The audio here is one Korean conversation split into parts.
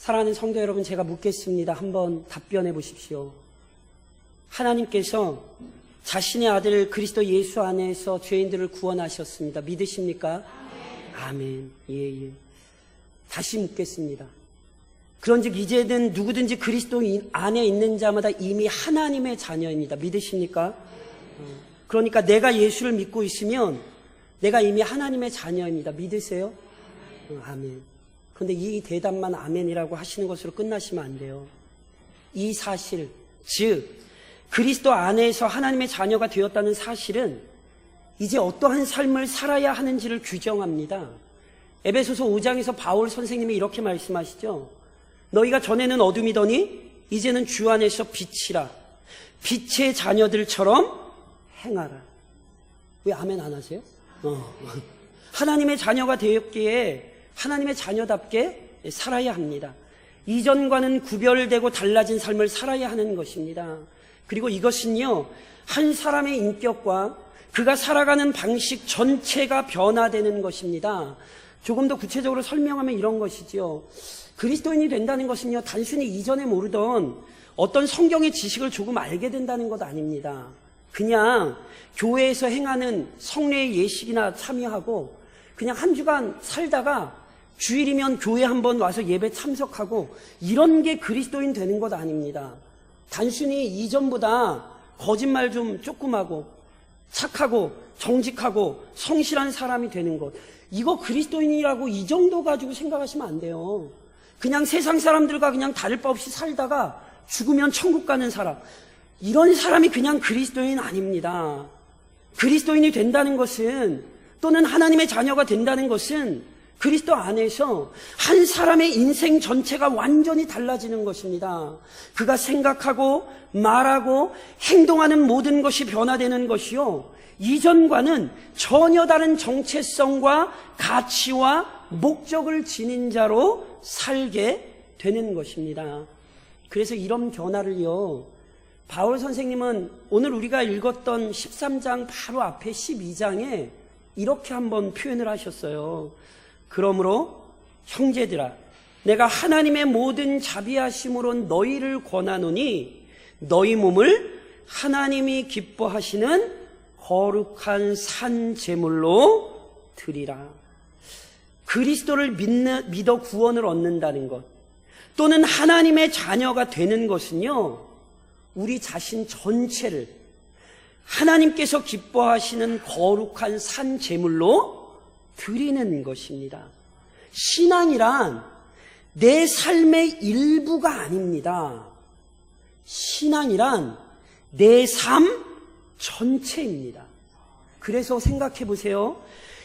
사랑하는 성도 여러분, 제가 묻겠습니다. 한번 답변해 보십시오. 하나님께서 자신의 아들 그리스도 예수 안에서 죄인들을 구원하셨습니다. 믿으십니까? 아멘. 예. 다시 묻겠습니다. 그런즉 이제는 누구든지 그리스도 안에 있는 자마다 이미 하나님의 자녀입니다. 믿으십니까? 그러니까 내가 예수를 믿고 있으면 내가 이미 하나님의 자녀입니다. 믿으세요? 아멘. 그런데 이 대답만 아멘이라고 하시는 것으로 끝나시면 안 돼요. 이 사실, 즉 그리스도 안에서 하나님의 자녀가 되었다는 사실은 이제 어떠한 삶을 살아야 하는지를 규정합니다. 에베소서 5장에서 바울 선생님이 이렇게 말씀하시죠. 너희가 전에는 어둠이더니 이제는 주 안에서 빛이라. 빛의 자녀들처럼 행하라. 왜 아멘 안 하세요? 하나님의 자녀가 되었기에 하나님의 자녀답게 살아야 합니다. 이전과는 구별되고 달라진 삶을 살아야 하는 것입니다. 그리고 이것은요, 한 사람의 인격과 그가 살아가는 방식 전체가 변화되는 것입니다. 조금 더 구체적으로 설명하면 이런 것이지요. 그리스도인이 된다는 것은요, 단순히 이전에 모르던 어떤 성경의 지식을 조금 알게 된다는 것 아닙니다. 그냥 교회에서 행하는 성례의 예식이나 참여하고 그냥 한 주간 살다가 주일이면 교회 한번 와서 예배 참석하고 이런 게 그리스도인 되는 것 아닙니다. 단순히 이전보다 거짓말 좀 조금 하고 착하고 정직하고 성실한 사람이 되는 것, 이거 그리스도인이라고 이 정도 가지고 생각하시면 안 돼요. 그냥 세상 사람들과 그냥 다를 바 없이 살다가 죽으면 천국 가는 사람, 이런 사람이 그냥 그리스도인 아닙니다. 그리스도인이 된다는 것은, 또는 하나님의 자녀가 된다는 것은 그리스도 안에서 한 사람의 인생 전체가 완전히 달라지는 것입니다. 그가 생각하고 말하고 행동하는 모든 것이 변화되는 것이요, 이전과는 전혀 다른 정체성과 가치와 목적을 지닌 자로 살게 되는 것입니다. 그래서 이런 변화를요, 바울 선생님은 오늘 우리가 읽었던 13장 바로 앞에 12장에 이렇게 한번 표현을 하셨어요. 그러므로 형제들아, 내가 하나님의 모든 자비하심으로 너희를 권하노니 너희 몸을 하나님이 기뻐하시는 거룩한 산 제물로 드리라. 그리스도를 믿어 구원을 얻는다는 것, 또는 하나님의 자녀가 되는 것은요, 우리 자신 전체를 하나님께서 기뻐하시는 거룩한 산 제물로 드리는 것입니다. 신앙이란 내 삶의 일부가 아닙니다. 신앙이란 내 삶 전체입니다. 그래서 생각해 보세요.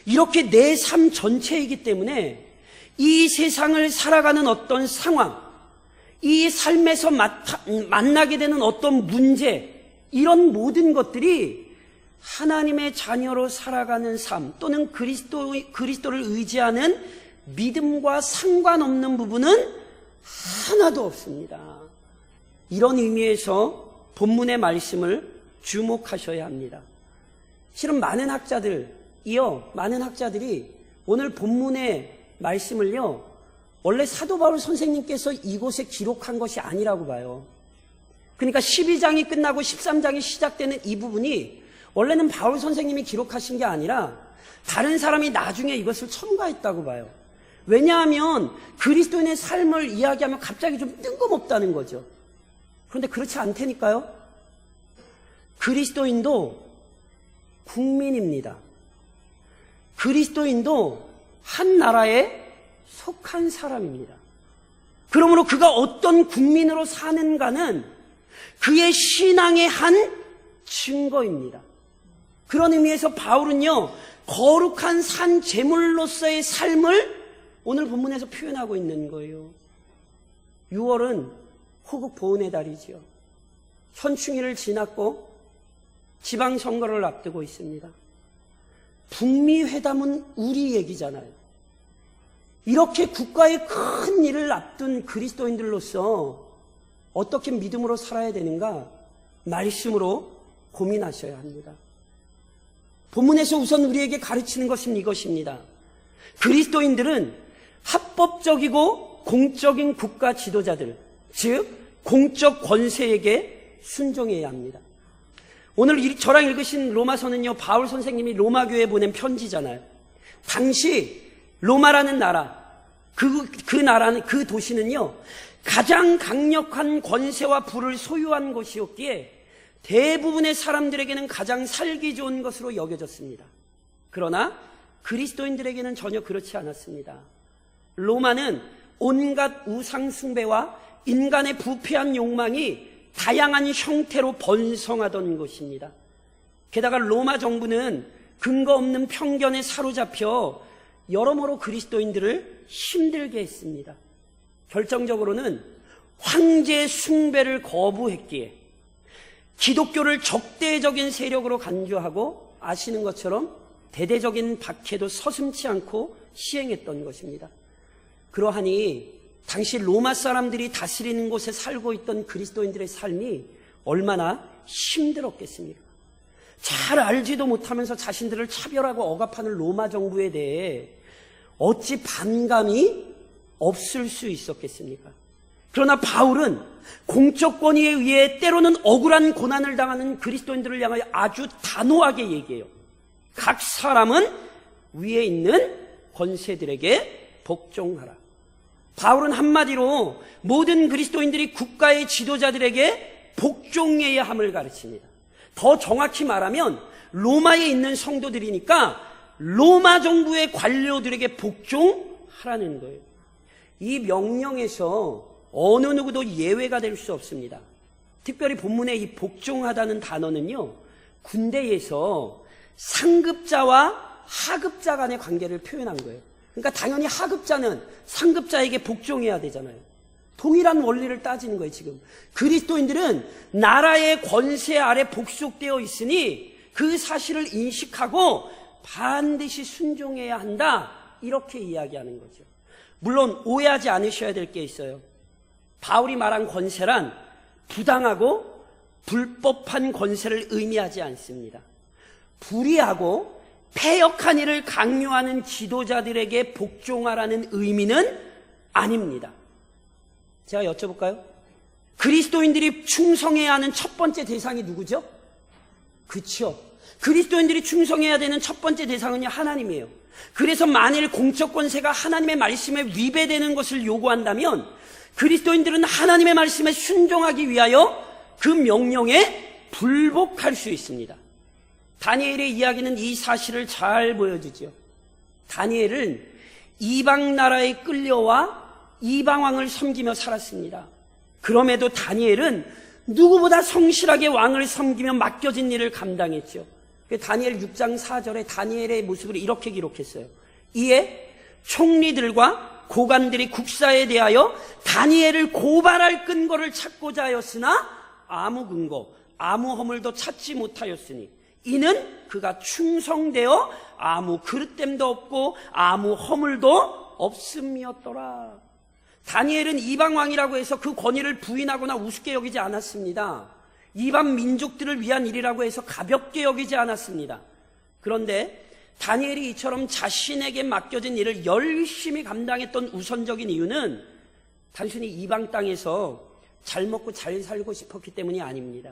이렇게 내 삶 전체이기 때문에 이 세상을 살아가는 어떤 상황, 이 삶에서 만나게 되는 어떤 문제, 이런 모든 것들이 하나님의 자녀로 살아가는 삶, 또는 그리스도를 의지하는 믿음과 상관없는 부분은 하나도 없습니다. 이런 의미에서 본문의 말씀을 주목하셔야 합니다. 실은 많은 학자들이 오늘 본문의 말씀을요, 원래 사도 바울 선생님께서 이곳에 기록한 것이 아니라고 봐요. 그러니까 12장이 끝나고 13장이 시작되는 이 부분이 원래는 바울 선생님이 기록하신 게 아니라 다른 사람이 나중에 이것을 첨가했다고 봐요. 왜냐하면 그리스도인의 삶을 이야기하면 갑자기 좀 뜬금없다는 거죠. 그런데 그렇지 않다니까요. 그리스도인도 국민입니다. 그리스도인도 한 나라에 속한 사람입니다. 그러므로 그가 어떤 국민으로 사는가는 그의 신앙의 한 증거입니다. 그런 의미에서 바울은요, 거룩한 산 제물로서의 삶을 오늘 본문에서 표현하고 있는 거예요. 6월은 호국 보훈의 달이지요. 현충일을 지났고 지방선거를 앞두고 있습니다. 북미 회담은 우리 얘기잖아요. 이렇게 국가의 큰 일을 앞둔 그리스도인들로서 어떻게 믿음으로 살아야 되는가, 말씀으로 고민하셔야 합니다. 본문에서 우선 우리에게 가르치는 것은 이것입니다. 그리스도인들은 합법적이고 공적인 국가 지도자들, 즉 공적 권세에게 순종해야 합니다. 오늘 저랑 읽으신 로마서는요, 바울 선생님이 로마 교회에 보낸 편지잖아요. 당시 로마라는 나라, 그 나라는, 그 도시는요, 가장 강력한 권세와 부를 소유한 곳이었기에 대부분의 사람들에게는 가장 살기 좋은 것으로 여겨졌습니다. 그러나 그리스도인들에게는 전혀 그렇지 않았습니다. 로마는 온갖 우상 숭배와 인간의 부패한 욕망이 다양한 형태로 번성하던 곳입니다. 게다가 로마 정부는 근거 없는 편견에 사로잡혀 여러모로 그리스도인들을 힘들게 했습니다. 결정적으로는 황제 숭배를 거부했기에 기독교를 적대적인 세력으로 간주하고 아시는 것처럼 대대적인 박해도 서슴지 않고 시행했던 것입니다. 그러하니 당시 로마 사람들이 다스리는 곳에 살고 있던 그리스도인들의 삶이 얼마나 힘들었겠습니까? 잘 알지도 못하면서 자신들을 차별하고 억압하는 로마 정부에 대해 어찌 반감이 없을 수 있었겠습니까? 그러나 바울은 공적 권위에 의해 때로는 억울한 고난을 당하는 그리스도인들을 향하여 아주 단호하게 얘기해요. 각 사람은 위에 있는 권세들에게 복종하라. 바울은 한마디로 모든 그리스도인들이 국가의 지도자들에게 복종해야 함을 가르칩니다. 더 정확히 말하면 로마에 있는 성도들이니까 로마 정부의 관료들에게 복종하라는 거예요. 이 명령에서 어느 누구도 예외가 될 수 없습니다. 특별히 본문의 이 복종하다는 단어는요, 군대에서 상급자와 하급자 간의 관계를 표현한 거예요. 그러니까 당연히 하급자는 상급자에게 복종해야 되잖아요. 동일한 원리를 따지는 거예요, 지금. 그리스도인들은 나라의 권세 아래 복속되어 있으니 그 사실을 인식하고 반드시 순종해야 한다. 이렇게 이야기하는 거죠. 물론 오해하지 않으셔야 될 게 있어요. 바울이 말한 권세란 부당하고 불법한 권세를 의미하지 않습니다. 불의하고 패역한 일을 강요하는 지도자들에게 복종하라는 의미는 아닙니다. 제가 여쭤볼까요? 그리스도인들이 충성해야 하는 첫 번째 대상이 누구죠? 그렇죠. 그리스도인들이 충성해야 되는 첫 번째 대상은요, 하나님이에요. 그래서 만일 공적 권세가 하나님의 말씀에 위배되는 것을 요구한다면 그리스도인들은 하나님의 말씀에 순종하기 위하여 그 명령에 불복할 수 있습니다. 다니엘의 이야기는 이 사실을 잘 보여주죠. 다니엘은 이방 나라에 끌려와 이방 왕을 섬기며 살았습니다. 그럼에도 다니엘은 누구보다 성실하게 왕을 섬기며 맡겨진 일을 감당했죠. 다니엘 6장 4절에 다니엘의 모습을 이렇게 기록했어요. 이에 총리들과 고관들이 국사에 대하여 다니엘을 고발할 근거를 찾고자 하였으나 아무 근거, 아무 허물도 찾지 못하였으니 이는 그가 충성되어 아무 그릇됨도 없고 아무 허물도 없음이었더라. 다니엘은 이방왕이라고 해서 그 권위를 부인하거나 우습게 여기지 않았습니다. 이방 민족들을 위한 일이라고 해서 가볍게 여기지 않았습니다. 그런데 다니엘이 이처럼 자신에게 맡겨진 일을 열심히 감당했던 우선적인 이유는 단순히 이방 땅에서 잘 먹고 잘 살고 싶었기 때문이 아닙니다.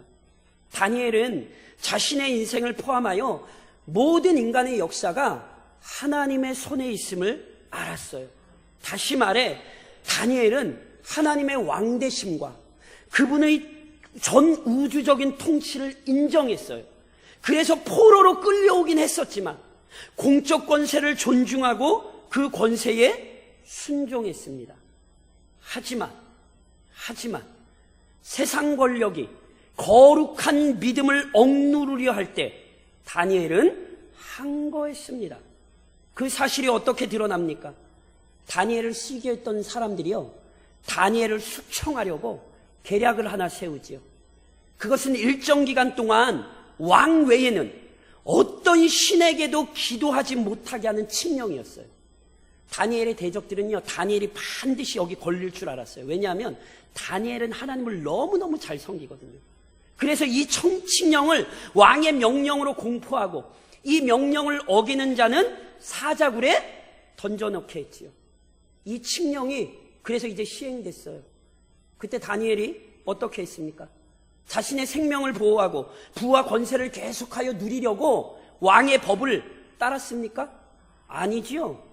다니엘은 자신의 인생을 포함하여 모든 인간의 역사가 하나님의 손에 있음을 알았어요. 다시 말해 다니엘은 하나님의 왕대심과 그분의 전 우주적인 통치를 인정했어요. 그래서 포로로 끌려오긴 했었지만 공적 권세를 존중하고 그 권세에 순종했습니다. 하지만 세상 권력이 거룩한 믿음을 억누르려 할 때 다니엘은 항거했습니다. 그 사실이 어떻게 드러납니까? 다니엘을 시기했던 사람들이요, 다니엘을 숙청하려고 계략을 하나 세우지요. 그것은 일정 기간 동안 왕 외에는 어떤 신에게도 기도하지 못하게 하는 칙령이었어요. 다니엘의 대적들은요, 다니엘이 반드시 여기 걸릴 줄 알았어요. 왜냐하면 다니엘은 하나님을 너무너무 잘 섬기거든요. 그래서 이 칙령을 왕의 명령으로 공포하고 이 명령을 어기는 자는 사자굴에 던져넣게 했지요. 이 칙령이 그래서 이제 시행됐어요. 그때 다니엘이 어떻게 했습니까? 자신의 생명을 보호하고 부와 권세를 계속하여 누리려고 왕의 법을 따랐습니까? 아니지요.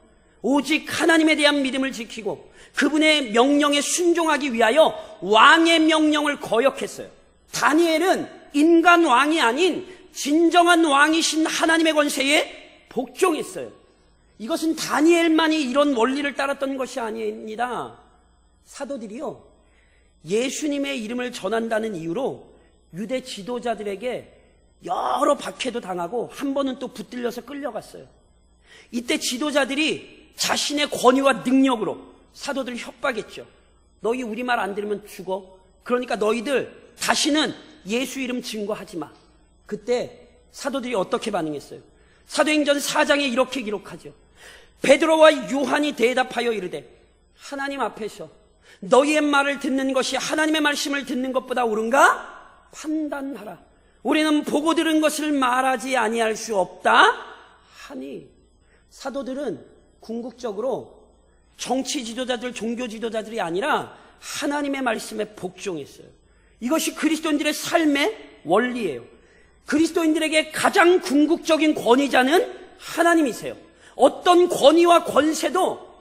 오직 하나님에 대한 믿음을 지키고 그분의 명령에 순종하기 위하여 왕의 명령을 거역했어요. 다니엘은 인간 왕이 아닌 진정한 왕이신 하나님의 권세에 복종했어요. 이것은 다니엘만이 이런 원리를 따랐던 것이 아닙니다. 사도들이요, 예수님의 이름을 전한다는 이유로 유대 지도자들에게 여러 박해도 당하고 한 번은 또 붙들려서 끌려갔어요. 이때 지도자들이 자신의 권위와 능력으로 사도들을 협박했죠. 너희 우리 말 안 들으면 죽어. 그러니까 너희들 다시는 예수 이름 증거하지 마. 그때 사도들이 어떻게 반응했어요? 사도행전 4장에 이렇게 기록하죠. 베드로와 요한이 대답하여 이르되 하나님 앞에서 너희의 말을 듣는 것이 하나님의 말씀을 듣는 것보다 옳은가? 판단하라. 우리는 보고 들은 것을 말하지 아니할 수 없다 하니, 사도들은 궁극적으로 정치 지도자들, 종교 지도자들이 아니라 하나님의 말씀에 복종했어요. 이것이 그리스도인들의 삶의 원리예요. 그리스도인들에게 가장 궁극적인 권위자는 하나님이세요. 어떤 권위와 권세도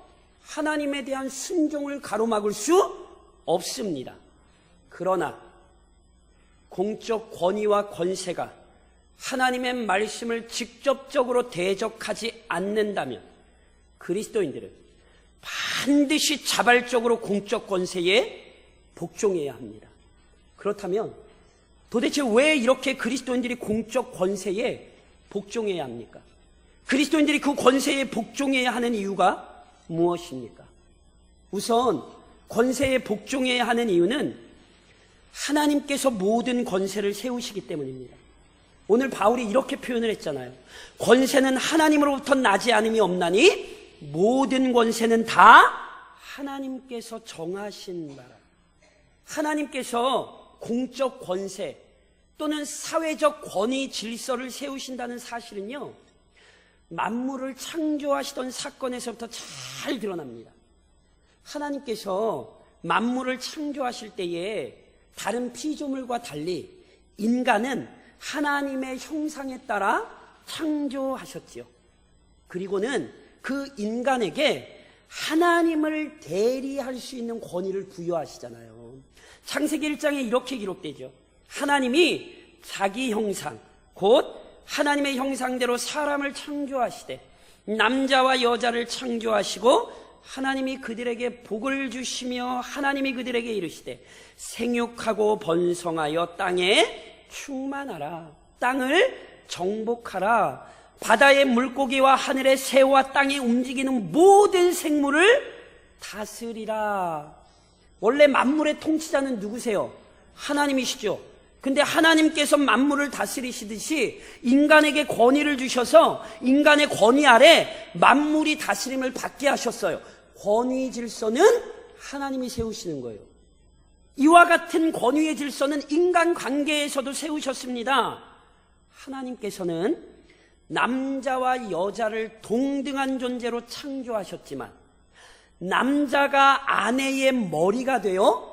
하나님에 대한 순종을 가로막을 수 없습니다. 그러나 공적 권위와 권세가 하나님의 말씀을 직접적으로 대적하지 않는다면 그리스도인들은 반드시 자발적으로 공적 권세에 복종해야 합니다. 그렇다면 도대체 왜 이렇게 그리스도인들이 공적 권세에 복종해야 합니까? 그리스도인들이 그 권세에 복종해야 하는 이유가 무엇입니까? 우선 권세에 복종해야 하는 이유는 하나님께서 모든 권세를 세우시기 때문입니다. 오늘 바울이 이렇게 표현을 했잖아요. 권세는 하나님으로부터 나지 않음이 없나니 모든 권세는 다 하나님께서 정하신 바라. 하나님께서 공적 권세 또는 사회적 권위 질서를 세우신다는 사실은요, 만물을 창조하시던 사건에서부터 잘 드러납니다. 하나님께서 만물을 창조하실 때에 다른 피조물과 달리 인간은 하나님의 형상에 따라 창조하셨지요. 그리고는 그 인간에게 하나님을 대리할 수 있는 권위를 부여하시잖아요. 창세기 1장에 이렇게 기록되죠. 하나님이 자기 형상, 곧 하나님의 형상대로 사람을 창조하시되 남자와 여자를 창조하시고 하나님이 그들에게 복을 주시며 하나님이 그들에게 이르시되 생육하고 번성하여 땅에 충만하라. 땅을 정복하라. 바다의 물고기와 하늘의 새와 땅에 움직이는 모든 생물을 다스리라. 원래 만물의 통치자는 누구세요? 하나님이시죠. 근데 하나님께서 만물을 다스리시듯이 인간에게 권위를 주셔서 인간의 권위 아래 만물이 다스림을 받게 하셨어요. 권위 질서는 하나님이 세우시는 거예요. 이와 같은 권위의 질서는 인간 관계에서도 세우셨습니다. 하나님께서는 남자와 여자를 동등한 존재로 창조하셨지만 남자가 아내의 머리가 되어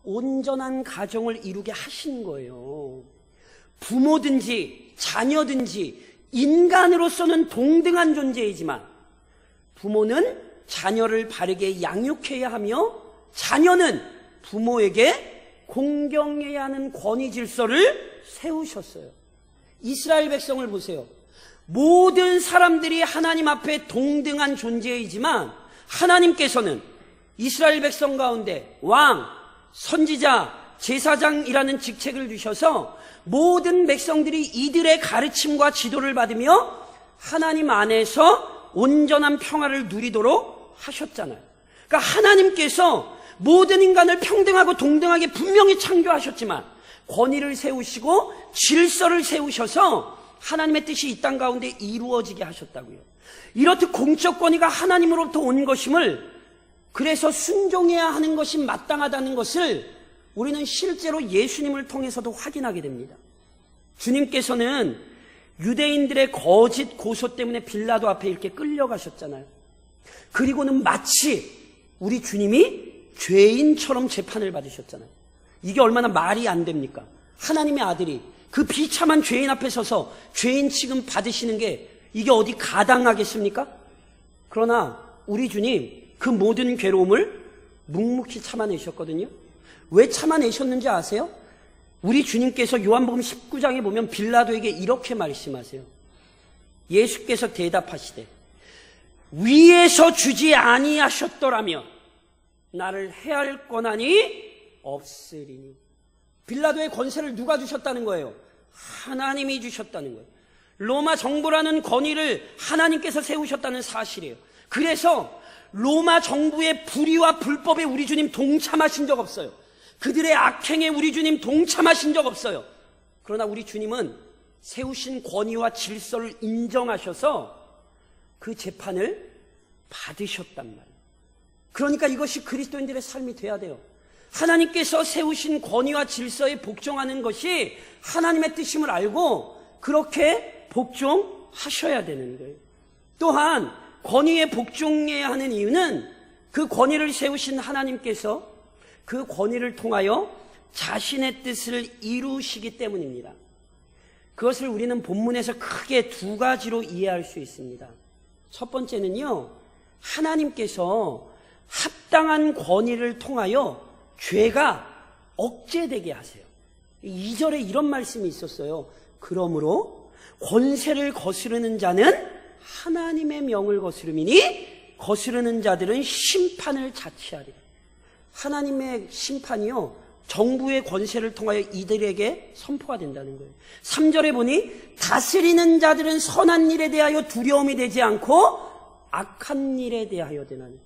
온전한 가정을 이루게 하신 거예요. 부모든지 자녀든지 인간으로서는 동등한 존재이지만 부모는 자녀를 바르게 양육해야 하며 자녀는 부모에게 공경해야 하는 권위 질서를 세우셨어요. 이스라엘 백성을 보세요. 모든 사람들이 하나님 앞에 동등한 존재이지만 하나님께서는 이스라엘 백성 가운데 왕, 선지자, 제사장이라는 직책을 주셔서 모든 백성들이 이들의 가르침과 지도를 받으며 하나님 안에서 온전한 평화를 누리도록 하셨잖아요. 그러니까 하나님께서 모든 인간을 평등하고 동등하게 분명히 창조하셨지만 권위를 세우시고 질서를 세우셔서 하나님의 뜻이 이 땅 가운데 이루어지게 하셨다고요. 이렇듯 공적 권위가 하나님으로부터 온 것임을, 그래서 순종해야 하는 것이 마땅하다는 것을 우리는 실제로 예수님을 통해서도 확인하게 됩니다. 주님께서는 유대인들의 거짓 고소 때문에 빌라도 앞에 이렇게 끌려가셨잖아요. 그리고는 마치 우리 주님이 죄인처럼 재판을 받으셨잖아요. 이게 얼마나 말이 안 됩니까? 하나님의 아들이 그 비참한 죄인 앞에 서서 죄인 취급 받으시는 게 이게 어디 가당하겠습니까? 그러나 우리 주님 그 모든 괴로움을 묵묵히 참아내셨거든요. 왜 참아내셨는지 아세요? 우리 주님께서 요한복음 19장에 보면 빌라도에게 이렇게 말씀하세요. 예수께서 대답하시되 위에서 주지 아니하셨더라면 나를 해할 권한이 없으리니. 빌라도의 권세를 누가 주셨다는 거예요? 하나님이 주셨다는 거예요. 로마 정부라는 권위를 하나님께서 세우셨다는 사실이에요. 그래서 로마 정부의 불의와 불법에 우리 주님 동참하신 적 없어요. 그들의 악행에 우리 주님 동참하신 적 없어요. 그러나 우리 주님은 세우신 권위와 질서를 인정하셔서 그 재판을 받으셨단 말이에요. 그러니까 이것이 그리스도인들의 삶이 돼야 돼요. 하나님께서 세우신 권위와 질서에 복종하는 것이 하나님의 뜻임을 알고 그렇게 복종하셔야 되는 거예요. 또한 권위에 복종해야 하는 이유는 그 권위를 세우신 하나님께서 그 권위를 통하여 자신의 뜻을 이루시기 때문입니다. 그것을 우리는 본문에서 크게 두 가지로 이해할 수 있습니다. 첫 번째는요, 하나님께서 합당한 권위를 통하여 죄가 억제되게 하세요. 2절에 이런 말씀이 있었어요. 그러므로 권세를 거스르는 자는 하나님의 명을 거스름이니 거스르는 자들은 심판을 자취하리라. 하나님의 심판이요, 정부의 권세를 통하여 이들에게 선포가 된다는 거예요. 3절에 보니 다스리는 자들은 선한 일에 대하여 두려움이 되지 않고 악한 일에 대하여 되나니.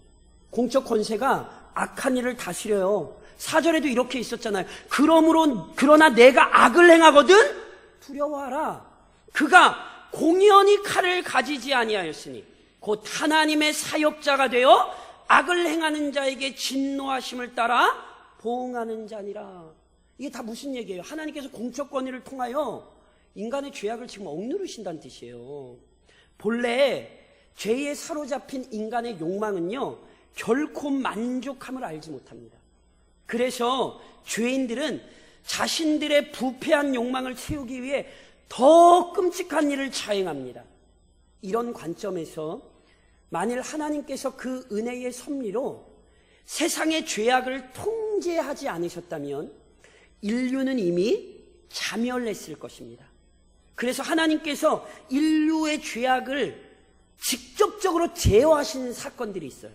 공적 권세가 악한 일을 다스려요. 4절에도 이렇게 있었잖아요. 그러나 내가 악을 행하거든 두려워하라. 그가 공연히 칼을 가지지 아니하였으니 곧 하나님의 사역자가 되어 악을 행하는 자에게 진노하심을 따라 보응하는 자니라. 이게 다 무슨 얘기예요? 하나님께서 공적 권위를 통하여 인간의 죄악을 지금 억누르신다는 뜻이에요. 본래 죄에 사로잡힌 인간의 욕망은요, 결코 만족함을 알지 못합니다. 그래서 죄인들은 자신들의 부패한 욕망을 채우기 위해 더 끔찍한 일을 자행합니다. 이런 관점에서 만일 하나님께서 그 은혜의 섭리로 세상의 죄악을 통제하지 않으셨다면 인류는 이미 자멸했을 것입니다. 그래서 하나님께서 인류의 죄악을 직접적으로 제어하시는 사건들이 있어요.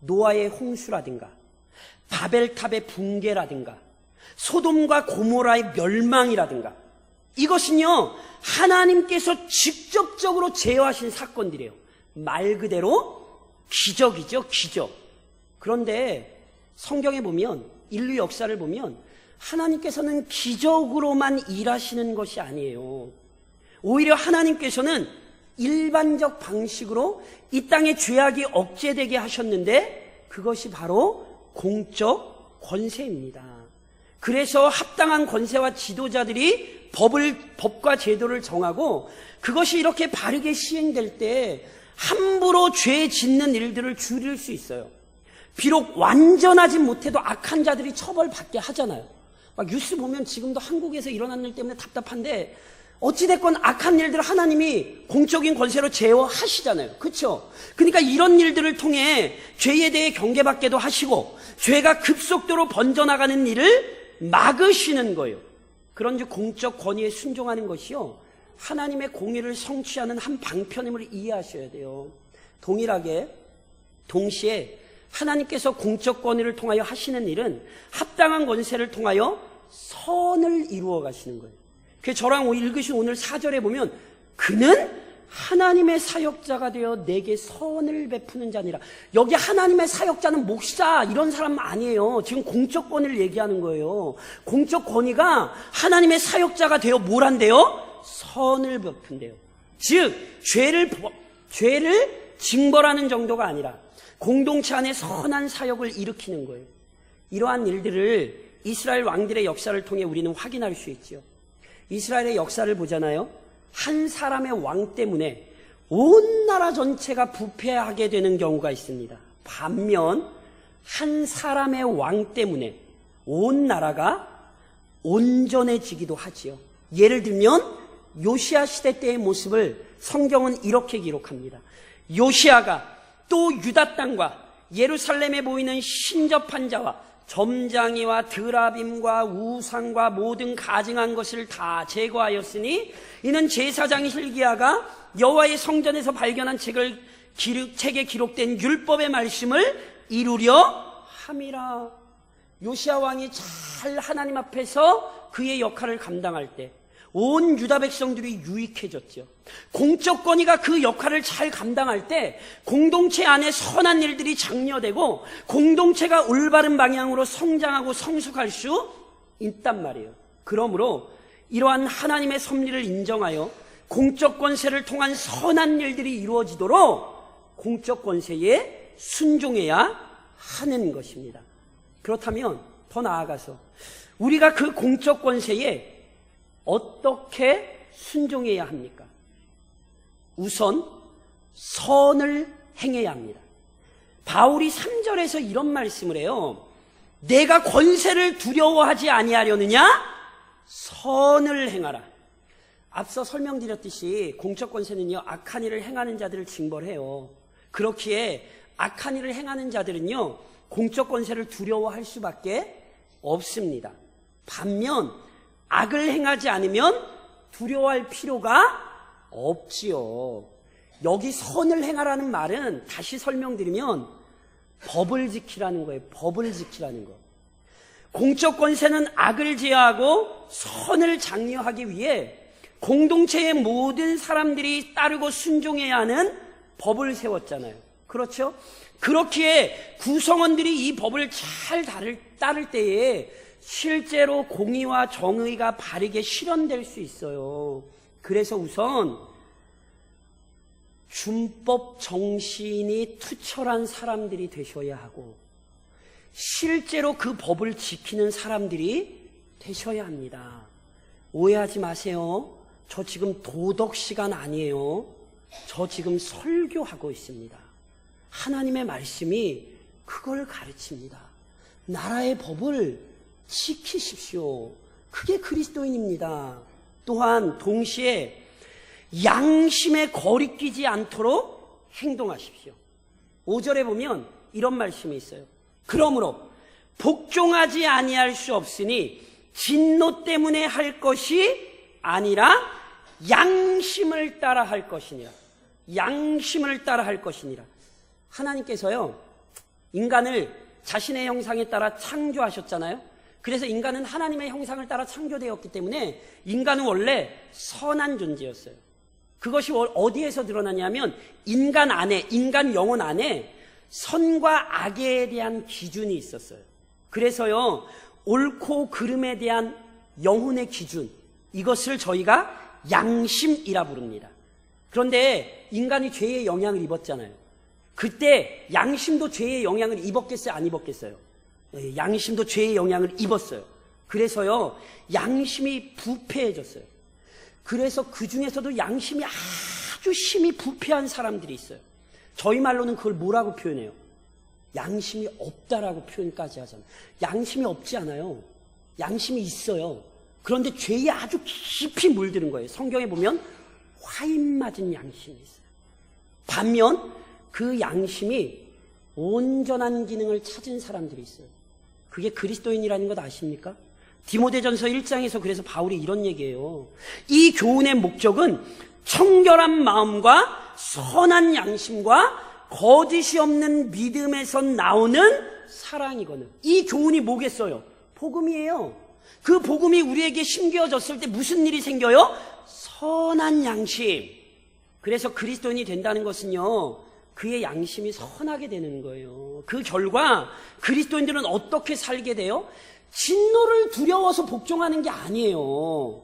노아의 홍수라든가 바벨탑의 붕괴라든가 소돔과 고모라의 멸망이라든가, 이것은요 하나님께서 직접적으로 제어하신 사건들이에요. 말 그대로 기적이죠, 기적. 그런데 성경에 보면, 인류 역사를 보면 하나님께서는 기적으로만 일하시는 것이 아니에요. 오히려 하나님께서는 일반적 방식으로 이 땅의 죄악이 억제되게 하셨는데 그것이 바로 공적 권세입니다. 그래서 합당한 권세와 지도자들이 법과 제도를 정하고 그것이 이렇게 바르게 시행될 때 함부로 죄 짓는 일들을 줄일 수 있어요. 비록 완전하지 못해도 악한 자들이 처벌받게 하잖아요. 막 뉴스 보면 지금도 한국에서 일어나는 일 때문에 답답한데 어찌됐건 악한 일들을 하나님이 공적인 권세로 제어하시잖아요. 그렇죠? 그러니까 이런 일들을 통해 죄에 대해 경계받게도 하시고 죄가 급속도로 번져나가는 일을 막으시는 거예요. 그런즉 공적 권위에 순종하는 것이요, 하나님의 공의를 성취하는 한 방편임을 이해하셔야 돼요. 동시에 하나님께서 공적 권위를 통하여 하시는 일은 합당한 권세를 통하여 선을 이루어 가시는 거예요. 그래서 저랑 읽으신 오늘 4절에 보면 그는 하나님의 사역자가 되어 내게 선을 베푸는 자니라. 여기 하나님의 사역자는 목사 이런 사람 아니에요. 지금 공적 권위를 얘기하는 거예요. 공적 권위가 하나님의 사역자가 되어 뭘 한대요? 선을 베푼대요. 즉 죄를 징벌하는 정도가 아니라 공동체 안에 선한 사역을 일으키는 거예요. 이러한 일들을 이스라엘 왕들의 역사를 통해 우리는 확인할 수 있죠. 이스라엘의 역사를 보잖아요. 한 사람의 왕 때문에 온 나라 전체가 부패하게 되는 경우가 있습니다. 반면 한 사람의 왕 때문에 온 나라가 온전해지기도 하지요. 예를 들면 요시야 시대 때의 모습을 성경은 이렇게 기록합니다. 요시야가 또 유다 땅과 예루살렘에 보이는 신접한 자와 점장이와 드라빔과 우상과 모든 가증한 것을 다 제거하였으니 이는 제사장 hil기야가 여호와의 성전에서 발견한 책에 기록된 율법의 말씀을 이루려 함이라. 요시야 왕이 잘 하나님 앞에서 그의 역할을 감당할 때 온 유다 백성들이 유익해졌죠. 공적 권위가 그 역할을 잘 감당할 때 공동체 안에 선한 일들이 장려되고 공동체가 올바른 방향으로 성장하고 성숙할 수 있단 말이에요. 그러므로 이러한 하나님의 섭리를 인정하여 공적 권세를 통한 선한 일들이 이루어지도록 공적 권세에 순종해야 하는 것입니다. 그렇다면 더 나아가서 우리가 그 공적 권세에 어떻게 순종해야 합니까? 우선 선을 행해야 합니다. 바울이 3절에서 이런 말씀을 해요. 내가 권세를 두려워하지 아니하려느냐? 선을 행하라. 앞서 설명드렸듯이 공적 권세는요, 악한 일을 행하는 자들을 징벌해요. 그렇기에 악한 일을 행하는 자들은요, 공적 권세를 두려워할 수밖에 없습니다. 반면 악을 행하지 않으면 두려워할 필요가 없지요. 여기 선을 행하라는 말은 다시 설명드리면 법을 지키라는 거예요. 법을 지키라는 거. 공적 권세는 악을 제어하고 선을 장려하기 위해 공동체의 모든 사람들이 따르고 순종해야 하는 법을 세웠잖아요. 그렇죠? 그렇기에 구성원들이 이 법을 잘 따를 때에 실제로 공의와 정의가 바르게 실현될 수 있어요. 그래서 우선 준법 정신이 투철한 사람들이 되셔야 하고 실제로 그 법을 지키는 사람들이 되셔야 합니다. 오해하지 마세요. 저 지금 도덕 시간 아니에요. 저 지금 설교하고 있습니다. 하나님의 말씀이 그걸 가르칩니다. 나라의 법을 지키십시오. 그게 그리스도인입니다. 또한 동시에 양심에 거리끼지 않도록 행동하십시오. 5절에 보면 이런 말씀이 있어요. 그러므로 복종하지 아니할 수 없으니 진노 때문에 할 것이 아니라 양심을 따라 할 것이니라. 양심을 따라 할 것이니라. 하나님께서요, 인간을 자신의 형상에 따라 창조하셨잖아요. 그래서 인간은 하나님의 형상을 따라 창조되었기 때문에 인간은 원래 선한 존재였어요. 그것이 어디에서 드러나냐면 인간 안에, 인간 영혼 안에 선과 악에 대한 기준이 있었어요. 그래서요, 옳고 그름에 대한 영혼의 기준, 이것을 저희가 양심이라 부릅니다. 그런데 인간이 죄의 영향을 입었잖아요. 그때 양심도 죄의 영향을 입었겠어요? 안 입었겠어요? 양심도 죄의 영향을 입었어요. 그래서요, 양심이 부패해졌어요. 그래서 그 중에서도 양심이 아주 심히 부패한 사람들이 있어요. 저희 말로는 그걸 뭐라고 표현해요? 양심이 없다라고 표현까지 하잖아요. 양심이 없지 않아요. 양심이 있어요. 그런데 죄에 아주 깊이 물드는 거예요. 성경에 보면 화인 맞은 양심이 있어요. 반면 그 양심이 온전한 기능을 찾은 사람들이 있어요. 그게 그리스도인이라는 것 아십니까? 디모데전서 1장에서 그래서 바울이 이런 얘기해요. 이 교훈의 목적은 청결한 마음과 선한 양심과 거짓이 없는 믿음에서 나오는 사랑이거든. 이 교훈이 뭐겠어요? 복음이에요. 그 복음이 우리에게 심겨졌을 때 무슨 일이 생겨요? 선한 양심. 그래서 그리스도인이 된다는 것은요, 그의 양심이 선하게 되는 거예요. 그 결과 그리스도인들은 어떻게 살게 돼요? 진노를 두려워서 복종하는 게 아니에요.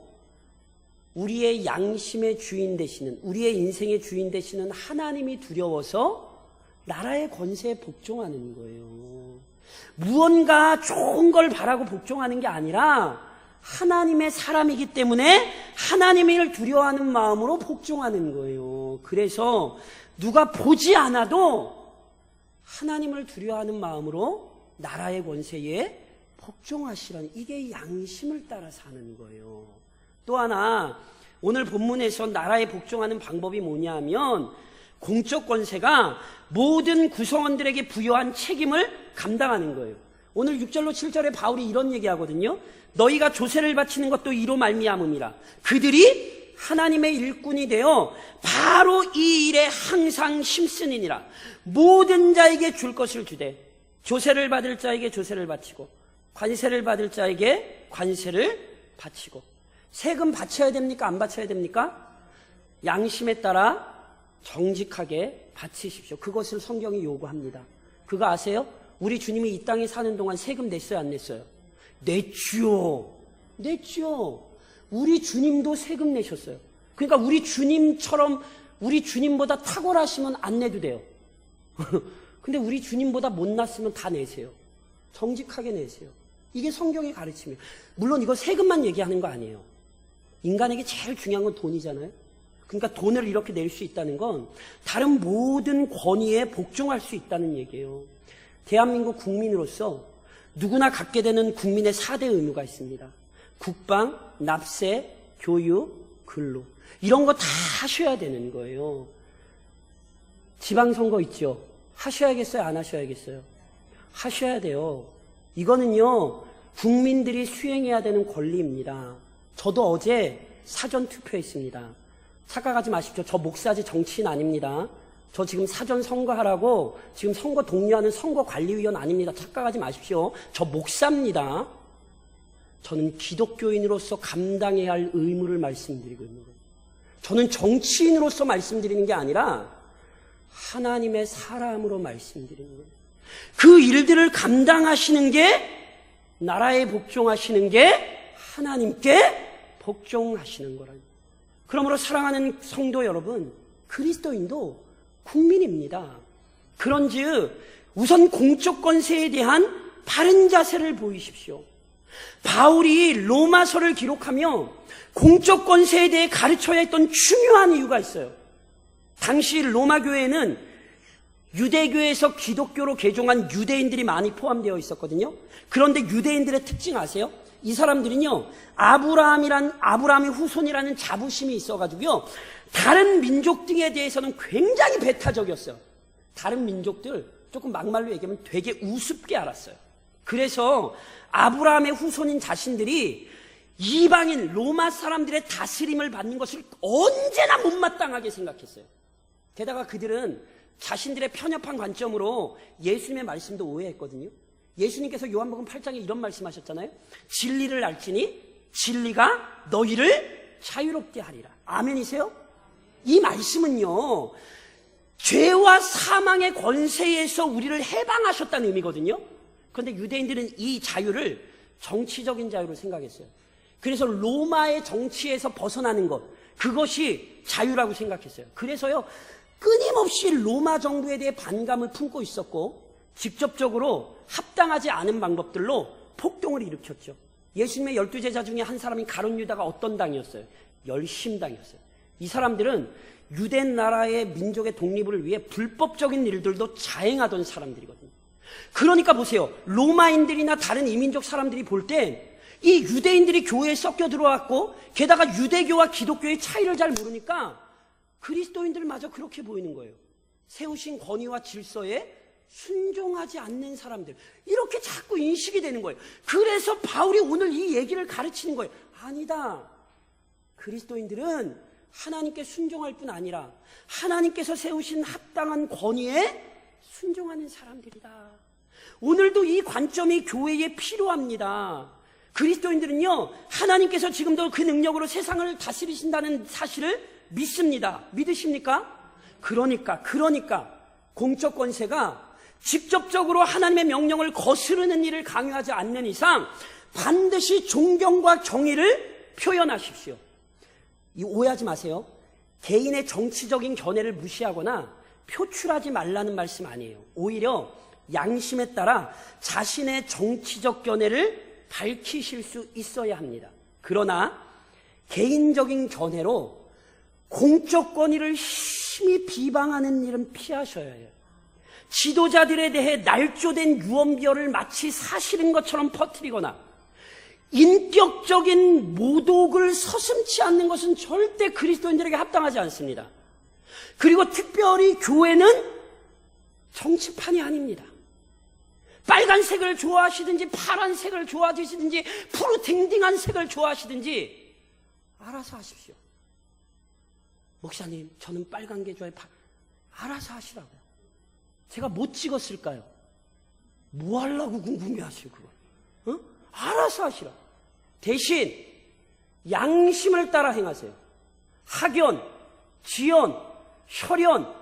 우리의 양심의 주인 되시는, 우리의 인생의 주인 되시는 하나님이 두려워서 나라의 권세에 복종하는 거예요. 무언가 좋은 걸 바라고 복종하는 게 아니라 하나님의 사람이기 때문에 하나님을 두려워하는 마음으로 복종하는 거예요. 그래서 누가 보지 않아도 하나님을 두려워하는 마음으로 나라의 권세에 복종하시라는, 이게 양심을 따라 사는 거예요. 또 하나, 오늘 본문에서 나라에 복종하는 방법이 뭐냐면 공적 권세가 모든 구성원들에게 부여한 책임을 감당하는 거예요. 오늘 6절로 7절에 바울이 이런 얘기하거든요. 너희가 조세를 바치는 것도 이로 말미암음이라. 그들이 하나님의 일꾼이 되어 바로 이 일에 항상 힘쓰니라. 모든 자에게 줄 것을 주되 조세를 받을 자에게 조세를 바치고 관세를 받을 자에게 관세를 바치고. 세금 바쳐야 됩니까? 안 바쳐야 됩니까? 양심에 따라 정직하게 바치십시오. 그것을 성경이 요구합니다. 그거 아세요? 우리 주님이 이 땅에 사는 동안 세금 냈어요, 안 냈어요? 냈지요. 우리 주님도 세금 내셨어요. 그러니까 우리 주님처럼, 우리 주님보다 탁월하시면 안 내도 돼요. 근데 우리 주님보다 못났으면 다 내세요. 정직하게 내세요. 이게 성경의 가르침이에요. 물론 이거 세금만 얘기하는 거 아니에요. 인간에게 제일 중요한 건 돈이잖아요. 그러니까 돈을 이렇게 낼 수 있다는 건 다른 모든 권위에 복종할 수 있다는 얘기예요. 대한민국 국민으로서 누구나 갖게 되는 국민의 4대 의무가 있습니다. 국방, 납세, 교육, 근로. 이런 거 다 하셔야 되는 거예요. 지방선거 있죠? 하셔야겠어요? 안 하셔야겠어요? 하셔야 돼요. 이거는요, 국민들이 수행해야 되는 권리입니다. 저도 어제 사전 투표했습니다. 착각하지 마십시오. 저 목사지 정치인 아닙니다. 저 지금 사전 선거하라고 지금 선거 독려하는 선거관리위원 아닙니다. 착각하지 마십시오. 저 목사입니다. 저는 기독교인으로서 감당해야 할 의무를 말씀드리고 있는 거예요. 저는 정치인으로서 말씀드리는 게 아니라 하나님의 사람으로 말씀드리는 거예요. 그 일들을 감당하시는 게, 나라에 복종하시는 게 하나님께 복종하시는 거라요. 그러므로 사랑하는 성도 여러분, 그리스도인도 국민입니다. 그런즉 우선 공적 권세에 대한 바른 자세를 보이십시오. 바울이 로마서를 기록하며 공적 권세에 대해 가르쳐야 했던 중요한 이유가 있어요. 당시 로마 교회는 유대교에서 기독교로 개종한 유대인들이 많이 포함되어 있었거든요. 그런데 유대인들의 특징 아세요? 이 사람들은요, 아브라함의 후손이라는 자부심이 있어가지고요, 다른 민족 등에 대해서는 굉장히 배타적이었어요. 다른 민족들, 조금 막말로 얘기하면 되게 우습게 알았어요. 그래서 아브라함의 후손인 자신들이 이방인 로마 사람들의 다스림을 받는 것을 언제나 못마땅하게 생각했어요. 게다가 그들은 자신들의 편협한 관점으로 예수님의 말씀도 오해했거든요. 예수님께서 요한복음 8장에 이런 말씀하셨잖아요. 진리를 알지니 진리가 너희를 자유롭게 하리라. 아멘이세요? 이 말씀은요, 죄와 사망의 권세에서 우리를 해방하셨다는 의미거든요. 그런데 유대인들은 이 자유를 정치적인 자유로 생각했어요. 그래서 로마의 정치에서 벗어나는 것, 그것이 자유라고 생각했어요. 그래서요, 끊임없이 로마 정부에 대해 반감을 품고 있었고, 직접적으로 합당하지 않은 방법들로 폭동을 일으켰죠. 예수님의 12제자 중에 한 사람인 가룟 유다가 어떤 당이었어요? 열심당이었어요. 이 사람들은 유대 나라의 민족의 독립을 위해 불법적인 일들도 자행하던 사람들이거든요. 그러니까 보세요. 로마인들이나 다른 이민족 사람들이 볼 때 이 유대인들이 교회에 섞여 들어왔고, 게다가 유대교와 기독교의 차이를 잘 모르니까 그리스도인들마저 그렇게 보이는 거예요. 세우신 권위와 질서에 순종하지 않는 사람들, 이렇게 자꾸 인식이 되는 거예요. 그래서 바울이 오늘 이 얘기를 가르치는 거예요. 아니다. 그리스도인들은 하나님께 순종할 뿐 아니라 하나님께서 세우신 합당한 권위에 순종하는 사람들이다. 오늘도 이 관점이 교회에 필요합니다. 그리스도인들은요, 하나님께서 지금도 그 능력으로 세상을 다스리신다는 사실을 믿습니다. 믿으십니까? 그러니까 공적 권세가 직접적으로 하나님의 명령을 거스르는 일을 강요하지 않는 이상 반드시 존경과 경의를 표현하십시오. 오해하지 마세요. 개인의 정치적인 견해를 무시하거나 표출하지 말라는 말씀 아니에요. 오히려 양심에 따라 자신의 정치적 견해를 밝히실 수 있어야 합니다. 그러나 개인적인 견해로 공적 권위를 심히 비방하는 일은 피하셔야 해요. 지도자들에 대해 날조된 유언비어를 마치 사실인 것처럼 퍼뜨리거나 인격적인 모독을 서슴지 않는 것은 절대 그리스도인들에게 합당하지 않습니다. 그리고 특별히 교회는 정치판이 아닙니다. 빨간색을 좋아하시든지 파란색을 좋아하시든지 푸르딩딩한 색을 좋아하시든지 알아서 하십시오. 목사님, 저는 빨간 게 좋아요. 알아서 하시라고요. 제가 못 찍었을까요? 뭐 하려고 궁금해하시고 그걸? 알아서 하시라. 대신 양심을 따라 행하세요. 학연, 지연, 혈연,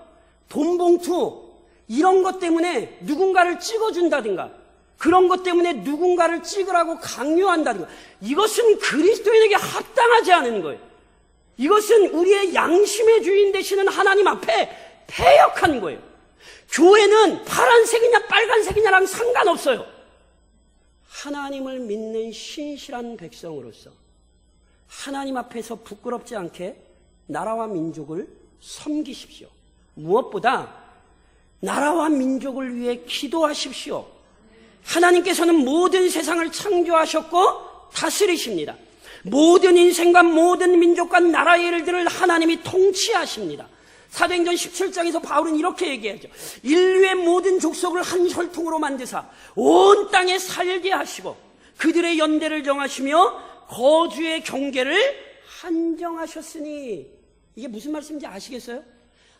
돈봉투 이런 것 때문에 누군가를 찍어준다든가 그런 것 때문에 누군가를 찍으라고 강요한다든가 이것은 그리스도인에게 합당하지 않은 거예요. 이것은 우리의 양심의 주인 되시는 하나님 앞에 패역한 거예요. 교회는 파란색이냐 빨간색이냐랑 상관없어요. 하나님을 믿는 신실한 백성으로서 하나님 앞에서 부끄럽지 않게 나라와 민족을 섬기십시오. 무엇보다 나라와 민족을 위해 기도하십시오. 하나님께서는 모든 세상을 창조하셨고 다스리십니다. 모든 인생과 모든 민족과 나라의 일들을 하나님이 통치하십니다. 사도행전 17장에서 바울은 이렇게 얘기하죠. 인류의 모든 족속을 한 혈통으로 만드사 온 땅에 살게 하시고 그들의 연대를 정하시며 거주의 경계를 한정하셨으니 이게 무슨 말씀인지 아시겠어요?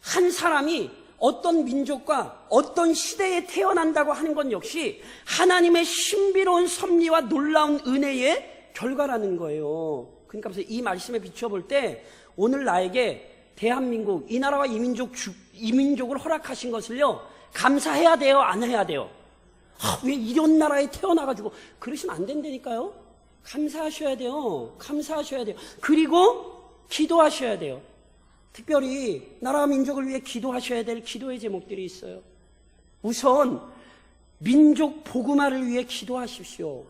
한 사람이 어떤 민족과 어떤 시대에 태어난다고 하는 건 역시 하나님의 신비로운 섭리와 놀라운 은혜의 결과라는 거예요. 그러니까 이 말씀에 비춰볼 때 오늘 나에게 대한민국, 이 나라와 이 민족을 허락하신 것을요 감사해야 돼요? 안 해야 돼요? 왜 이런 나라에 태어나가지고 그러시면 안 된다니까요. 감사하셔야 돼요. 감사하셔야 돼요. 그리고 기도하셔야 돼요. 특별히 나라와 민족을 위해 기도하셔야 될 기도의 제목들이 있어요. 우선 민족 복음화를 위해 기도하십시오.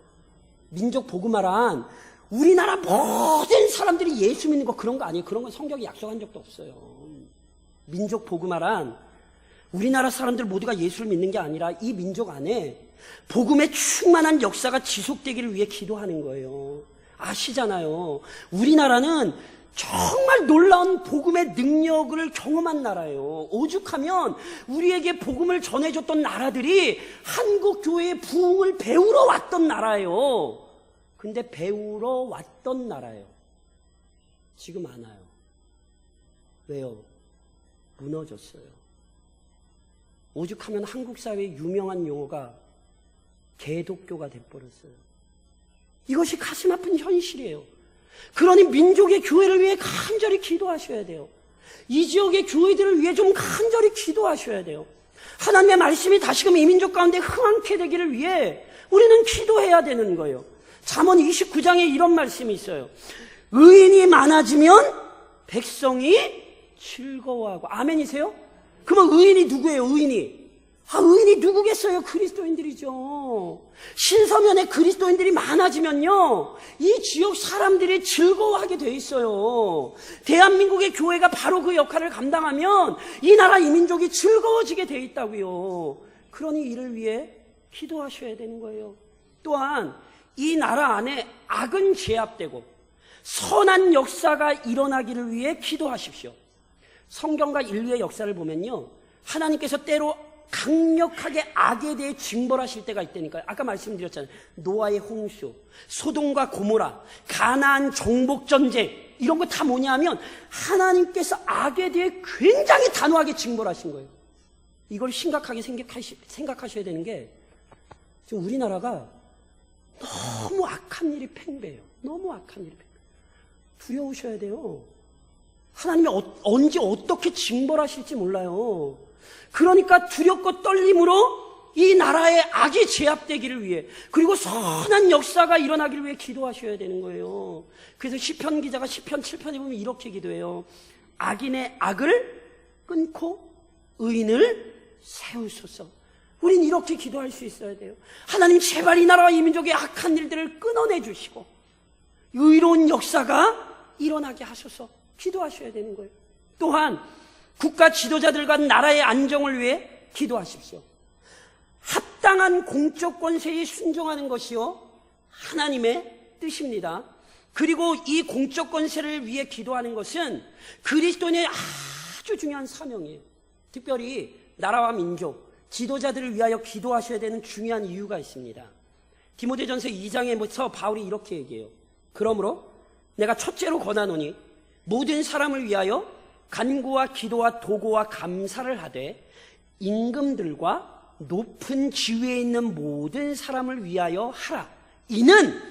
민족 복음화란 우리나라 모든 사람들이 예수 믿는 거 그런 거 아니에요. 그런 건 성경이 약속한 적도 없어요. 민족 복음화란 우리나라 사람들 모두가 예수를 믿는 게 아니라 이 민족 안에 복음의 충만한 역사가 지속되기를 위해 기도하는 거예요. 아시잖아요. 우리나라는 정말 놀라운 복음의 능력을 경험한 나라예요. 오죽하면 우리에게 복음을 전해줬던 나라들이 한국 교회의 부흥을 배우러 왔던 나라예요. 근데 배우러 왔던 나라예요. 지금 안 와요. 왜요? 무너졌어요. 오죽하면 한국 사회의 유명한 용어가 개독교가 돼버렸어요. 이것이 가슴 아픈 현실이에요. 그러니 민족의 교회를 위해 간절히 기도하셔야 돼요. 이 지역의 교회들을 위해 좀 간절히 기도하셔야 돼요. 하나님의 말씀이 다시금 이 민족 가운데 흥황케 되기를 위해 우리는 기도해야 되는 거예요. 잠언 29장에 이런 말씀이 있어요. 의인이 많아지면 백성이 즐거워하고. 아멘이세요? 그러면 의인이 누구예요? 의인이 누구겠어요? 그리스도인들이죠. 신서면에 그리스도인들이 많아지면요 이 지역 사람들이 즐거워하게 돼 있어요. 대한민국의 교회가 바로 그 역할을 감당하면 이 나라 이 민족이 즐거워지게 돼 있다고요. 그러니 이를 위해 기도하셔야 되는 거예요. 또한 이 나라 안에 악은 제압되고 선한 역사가 일어나기를 위해 기도하십시오. 성경과 인류의 역사를 보면요 하나님께서 때로 강력하게 악에 대해 징벌하실 때가 있다니까요. 아까 말씀드렸잖아요. 노아의 홍수, 소돔과 고모라, 가나안 정복전쟁 이런 거 다 뭐냐면 하나님께서 악에 대해 굉장히 단호하게 징벌하신 거예요. 이걸 심각하게 생각하셔야 되는 게 지금 우리나라가 너무 악한 일이 팽배해요. 너무 악한 일이 팽배해요. 두려우셔야 돼요. 하나님이 언제 어떻게 징벌하실지 몰라요. 그러니까 두렵고 떨림으로 이 나라의 악이 제압되기를 위해 그리고 선한 역사가 일어나기를 위해 기도하셔야 되는 거예요. 그래서 시편 기자가 시편 7편에 보면 이렇게 기도해요. 악인의 악을 끊고 의인을 세우소서. 우린 이렇게 기도할 수 있어야 돼요. 하나님 제발 이 나라와 이 민족의 악한 일들을 끊어내 주시고 의로운 역사가 일어나게 하소서. 기도하셔야 되는 거예요. 또한 국가 지도자들과 나라의 안정을 위해 기도하십시오. 합당한 공적 권세에 순종하는 것이요 하나님의 뜻입니다. 그리고 이 공적 권세를 위해 기도하는 것은 그리스도인의 아주 중요한 사명이에요. 특별히 나라와 민족, 지도자들을 위하여 기도하셔야 되는 중요한 이유가 있습니다. 디모데전서 2장에서 바울이 이렇게 얘기해요. 그러므로 내가 첫째로 권하노니 모든 사람을 위하여 간구와 기도와 도고와 감사를 하되 임금들과 높은 지위에 있는 모든 사람을 위하여 하라. 이는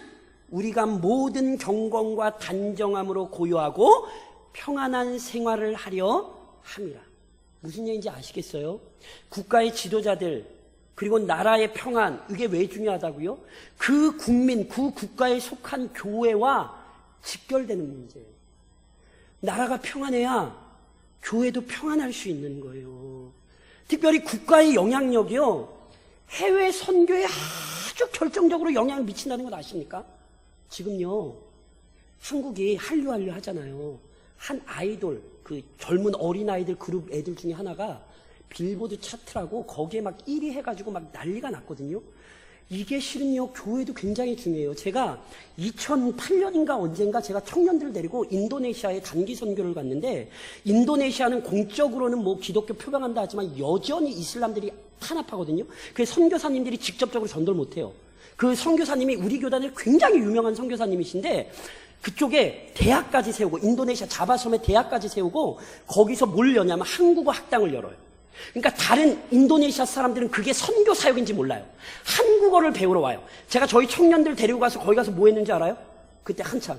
우리가 모든 경건과 단정함으로 고요하고 평안한 생활을 하려 함이라. 무슨 얘기인지 아시겠어요? 국가의 지도자들 그리고 나라의 평안, 이게 왜 중요하다고요? 그 국민, 그 국가에 속한 교회와 직결되는 문제예요. 나라가 평안해야 교회도 평안할 수 있는 거예요. 특별히 국가의 영향력이요, 해외 선교에 아주 결정적으로 영향을 미친다는 건 아십니까? 지금요, 한국이 한류 하잖아요. 한 아이돌, 그 젊은 어린아이들 그룹 애들 중에 하나가 빌보드 차트라고 거기에 막 1위 해가지고 막 난리가 났거든요. 이게 실은요, 교회도 굉장히 중요해요. 제가 2008년인가 언젠가 제가 청년들을 데리고 인도네시아에 단기 선교를 갔는데, 인도네시아는 공적으로는 뭐 기독교 표방한다 하지만 여전히 이슬람들이 탄압하거든요. 그래서 선교사님들이 직접적으로 전도를 못해요. 그 선교사님이 우리 교단에 굉장히 유명한 선교사님이신데, 그쪽에 대학까지 세우고, 인도네시아 자바섬에 대학까지 세우고, 거기서 뭘 여냐면 한국어 학당을 열어요. 그러니까 다른 인도네시아 사람들은 그게 선교 사역인지 몰라요. 한국어를 배우러 와요. 제가 저희 청년들 데리고 가서 거기 가서 뭐 했는지 알아요? 그때 한참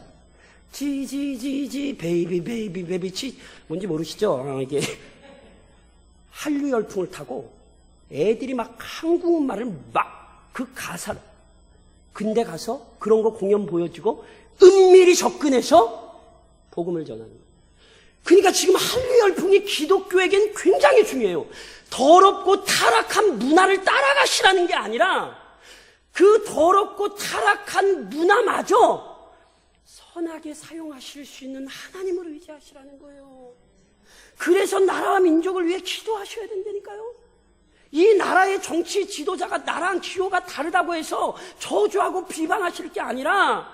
지지지지 베이비 베이비 베이비 치 뭔지 모르시죠? 이게 한류 열풍을 타고 애들이 막 한국말을 막 그 가사를, 근데 가서 그런 거 공연 보여주고 은밀히 접근해서 복음을 전하는 거예요. 그러니까 지금 한류 열풍이 기독교에겐 굉장히 중요해요. 더럽고 타락한 문화를 따라가시라는 게 아니라 그 더럽고 타락한 문화마저 선하게 사용하실 수 있는 하나님을 의지하시라는 거예요. 그래서 나라와 민족을 위해 기도하셔야 된다니까요. 이 나라의 정치 지도자가 나랑 기호가 다르다고 해서 저주하고 비방하실 게 아니라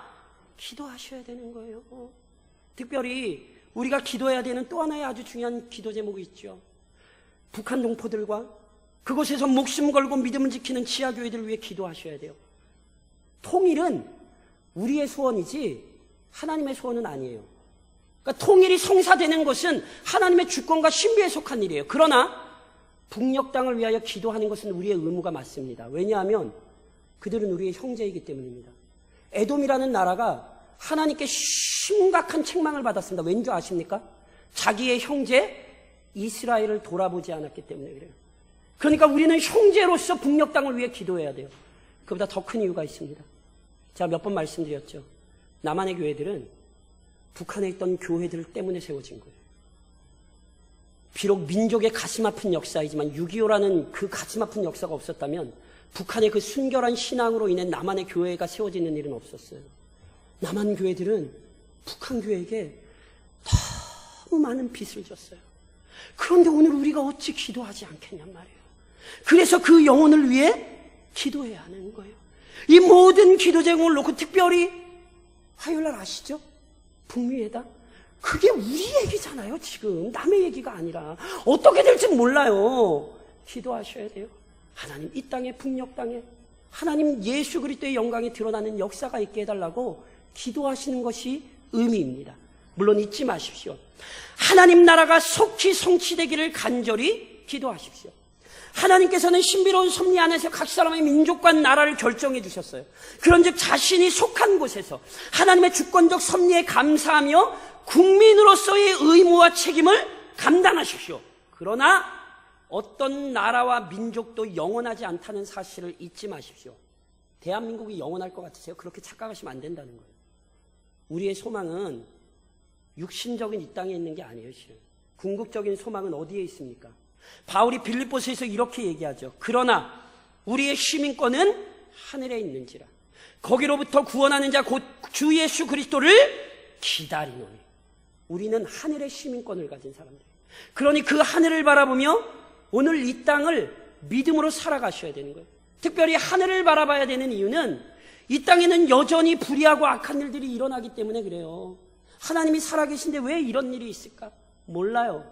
기도하셔야 되는 거예요. 특별히 우리가 기도해야 되는 또 하나의 아주 중요한 기도 제목이 있죠. 북한 동포들과 그곳에서 목숨 걸고 믿음을 지키는 지하교회들을 위해 기도하셔야 돼요. 통일은 우리의 소원이지 하나님의 소원은 아니에요. 그러니까 통일이 성사되는 것은 하나님의 주권과 신비에 속한 일이에요. 그러나 북녘 땅을 위하여 기도하는 것은 우리의 의무가 맞습니다. 왜냐하면 그들은 우리의 형제이기 때문입니다. 에돔이라는 나라가 하나님께 심각한 책망을 받았습니다. 왠지 아십니까? 자기의 형제 이스라엘을 돌아보지 않았기 때문에 그래요. 그러니까 우리는 형제로서 북녘 땅을 위해 기도해야 돼요. 그보다 더 큰 이유가 있습니다. 제가 몇 번 말씀드렸죠. 남한의 교회들은 북한에 있던 교회들 때문에 세워진 거예요. 비록 민족의 가슴 아픈 역사이지만 6.25라는 그 가슴 아픈 역사가 없었다면 북한의 그 순결한 신앙으로 인해 남한의 교회가 세워지는 일은 없었어요. 남한 교회들은 북한 교회에게 너무 많은 빚을 졌어요. 그런데 오늘 우리가 어찌 기도하지 않겠냔 말이에요. 그래서 그 영혼을 위해 기도해야 하는 거예요. 이 모든 기도 제목을 놓고 특별히 화요일날 아시죠? 북미회담. 그게 우리 얘기잖아요. 지금 남의 얘기가 아니라. 어떻게 될지 몰라요. 기도하셔야 돼요. 하나님 이 땅에 북녘 땅에 하나님 예수 그리스도의 영광이 드러나는 역사가 있게 해달라고 기도하시는 것이 의미입니다. 물론 잊지 마십시오. 하나님 나라가 속히 성취되기를 간절히 기도하십시오. 하나님께서는 신비로운 섭리 안에서 각 사람의 민족과 나라를 결정해 주셨어요. 그런즉 자신이 속한 곳에서 하나님의 주권적 섭리에 감사하며 국민으로서의 의무와 책임을 감당하십시오. 그러나 어떤 나라와 민족도 영원하지 않다는 사실을 잊지 마십시오. 대한민국이 영원할 것 같으세요? 그렇게 착각하시면 안 된다는 거예요. 우리의 소망은 육신적인 이 땅에 있는 게 아니에요. 실은 궁극적인 소망은 어디에 있습니까? 바울이 빌립보서에서 이렇게 얘기하죠. 그러나 우리의 시민권은 하늘에 있는지라 거기로부터 구원하는 자 곧 주 예수 그리스도를 기다리노니. 우리는 하늘의 시민권을 가진 사람들이에요. 그러니 그 하늘을 바라보며 오늘 이 땅을 믿음으로 살아가셔야 되는 거예요. 특별히 하늘을 바라봐야 되는 이유는 이 땅에는 여전히 불의하고 악한 일들이 일어나기 때문에 그래요. 하나님이 살아계신데 왜 이런 일이 있을까? 몰라요.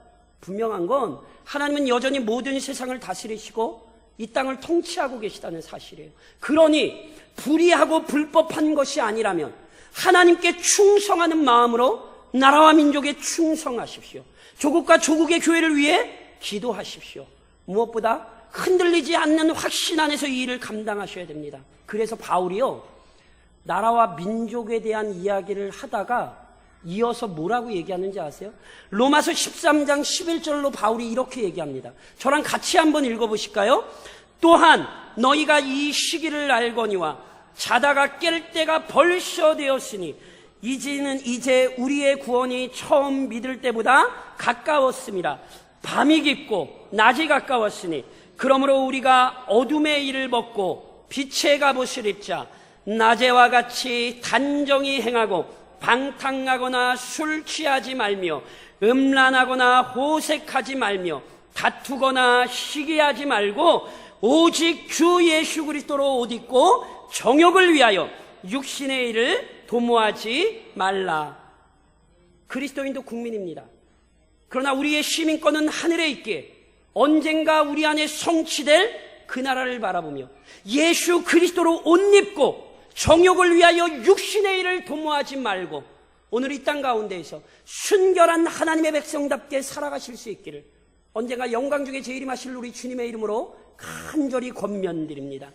분명한 건 하나님은 여전히 모든 세상을 다스리시고 이 땅을 통치하고 계시다는 사실이에요. 그러니 불의하고 불법한 것이 아니라면 하나님께 충성하는 마음으로 나라와 민족에 충성하십시오. 조국과 조국의 교회를 위해 기도하십시오. 무엇보다 흔들리지 않는 확신 안에서 이 일을 감당하셔야 됩니다. 그래서 바울이요, 나라와 민족에 대한 이야기를 하다가 이어서 뭐라고 얘기하는지 아세요? 로마서 13장 11절로 바울이 이렇게 얘기합니다. 저랑 같이 한번 읽어보실까요? 또한 너희가 이 시기를 알거니와 자다가 깰 때가 벌써 되었으니 이제 우리의 구원이 처음 믿을 때보다 가까웠습니다. 밤이 깊고 낮이 가까웠으니 그러므로 우리가 어둠의 일을 벗고 빛의 갑옷을 입자. 낮에와 같이 단정히 행하고 방탕하거나 술 취하지 말며 음란하거나 호색하지 말며 다투거나 시기하지 말고 오직 주 예수 그리스도로 옷 입고 정욕을 위하여 육신의 일을 도모하지 말라. 그리스도인도 국민입니다. 그러나 우리의 시민권은 하늘에 있기에 언젠가 우리 안에 성취될 그 나라를 바라보며 예수 그리스도로 옷 입고 정욕을 위하여 육신의 일을 도모하지 말고 오늘 이 땅 가운데에서 순결한 하나님의 백성답게 살아가실 수 있기를 언젠가 영광 중에 재림하실 우리 주님의 이름으로 간절히 권면드립니다.